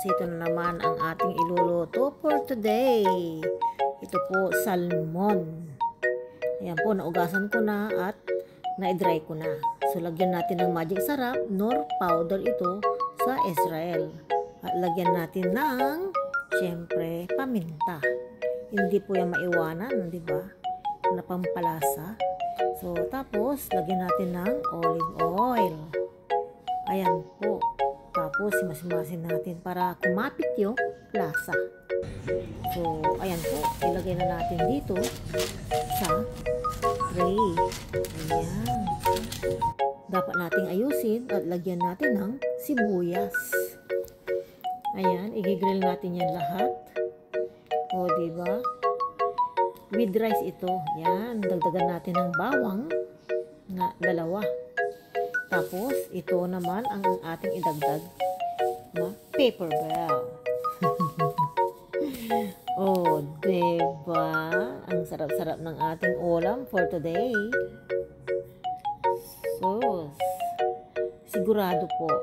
ito na naman ang ating iluluto for today. Ito po, salmon. Ayan po, naugasan ko na at na-dry ko na. So, lagyan natin ng magic sarap, nor powder ito sa Israel. At lagyan natin ng, syempre, paminta. Hindi po yan maiwanan, di ba? Na pampalasa. So, tapos, lagyan natin ng olive oil. Ayan po. Tapos, simas-simasin natin para kumapit yung lasa. So, ayan po. Ilagay na natin dito sa tray. Ayan. Dapat nating ayusin at lagyan natin ng sibuyas. Ayan. I-grill natin yan lahat. O, diba? With rice ito. Ayan. Dagdagan natin ng bawang na 2. Tapos, ito naman ang ating idagdag na pepper bell. Oh, diba? Ang sarap-sarap ng ating ulam for today. So, sigurado po,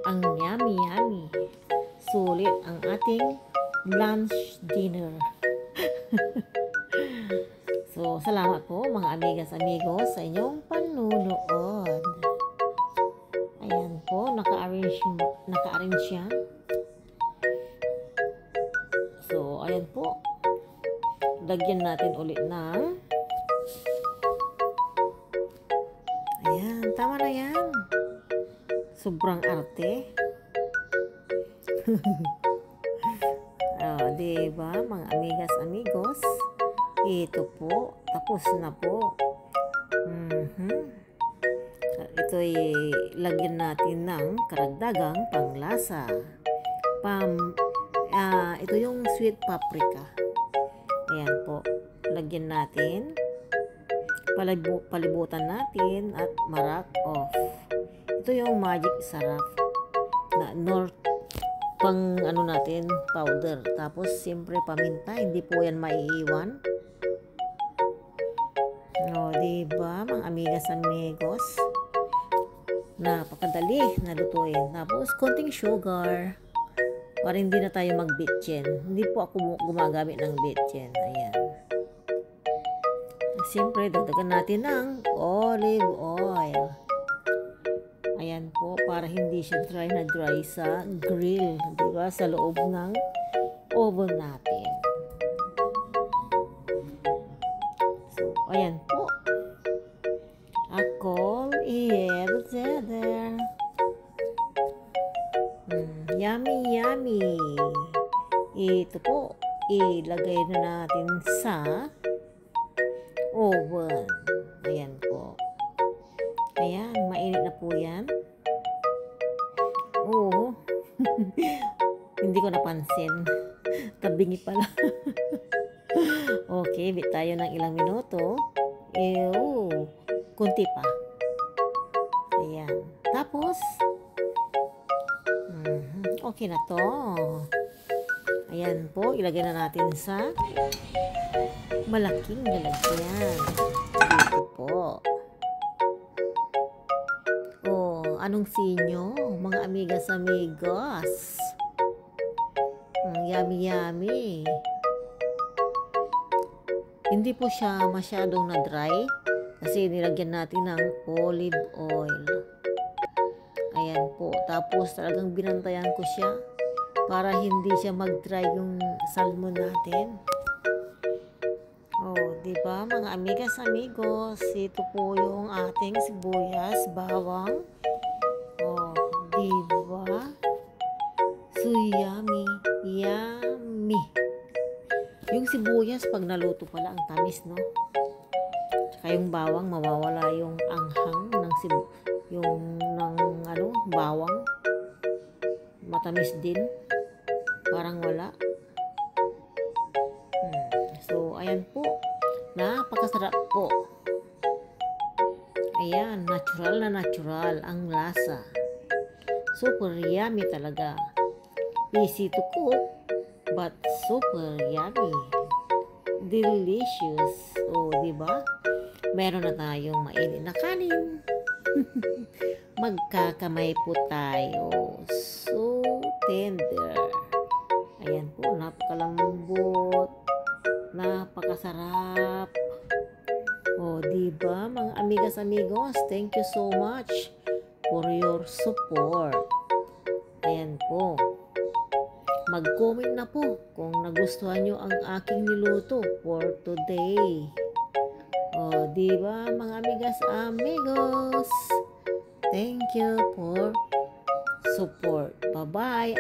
ang yummy-yummy. Sulit ang ating lunch dinner. So, salamat po mga amigas-amigos sa inyong panunood. Ayan po, naka-arrange yan. So, ayan po. Lagyan natin ulit ng ayan, tama na yan. Sobrang arte. Oh, diba, mga amigas-amigos? Ito po, tapos na po. Ito'y lagyan natin ng karagdagang panglasa. Ito yung sweet paprika. Ayan po. Lagyan natin. Palibutan natin at marak off. Ito yung magic sarap na north pang ano natin, powder. Tapos siyempre paminta, hindi po yan maiiwan. O, diba, mga amigas-amigos? Napakadali na lutuin. Tapos, konting sugar. Para hindi na tayo mag-bitchin. Hindi po ako gumagamit ng bitchin. Ayan. Siyempre, dagdagan natin ng olive oil. Ayan po, para hindi siya dry na dry sa grill. Diba? Sa loob ng oven natin. So, ayan po. Ako, there. Yummy, yummy. Ito po, ilagay na natin sa oven. Ayan po. Ayan, mainit na po yan. Oo. Hindi ko napansin. Tabingi pala. Okay, bit tayo ng ilang minuto. Kunti pa. Ayan. Tapos, okay na to. Ayan po, ilagay na natin sa malaking lalagyan. Dito po. Oh, anong sinyo, mga amigas-amigos? Yummy-yummy. Hindi po siya masyadong na-dry kasi nilagyan natin ng olive oil. Ayan po. Tapos talagang binantayan ko siya para hindi siya mag-dry yung salmon natin. Oh, diba mga amigas-amigos? Ito po yung ating sibuyas, bawang. Oh, diba? So yummy, yummy. Yung sibuyas pag naluto pala ang tamis, no? Tsaka yung bawang, mawawala yung anghang ng bawang. Matamis din. Parang wala. So, ayan po. Napakasarap po. Ayan, natural na natural ang lasa. Super yummy talaga. Easy to cook, but super yummy. Delicious. O, diba? Meron na tayong mainit na kanin. Magkakamay po tayo. So tender. Ayan po, napakalambot, napakasarap. O, diba mga amigas amigos, thank you so much for your support. Ayan po. Mag-comment na po kung nagustuhan nyo ang aking niluto for today. O, diba mga amigas amigos? Thank you for support. Bye-bye.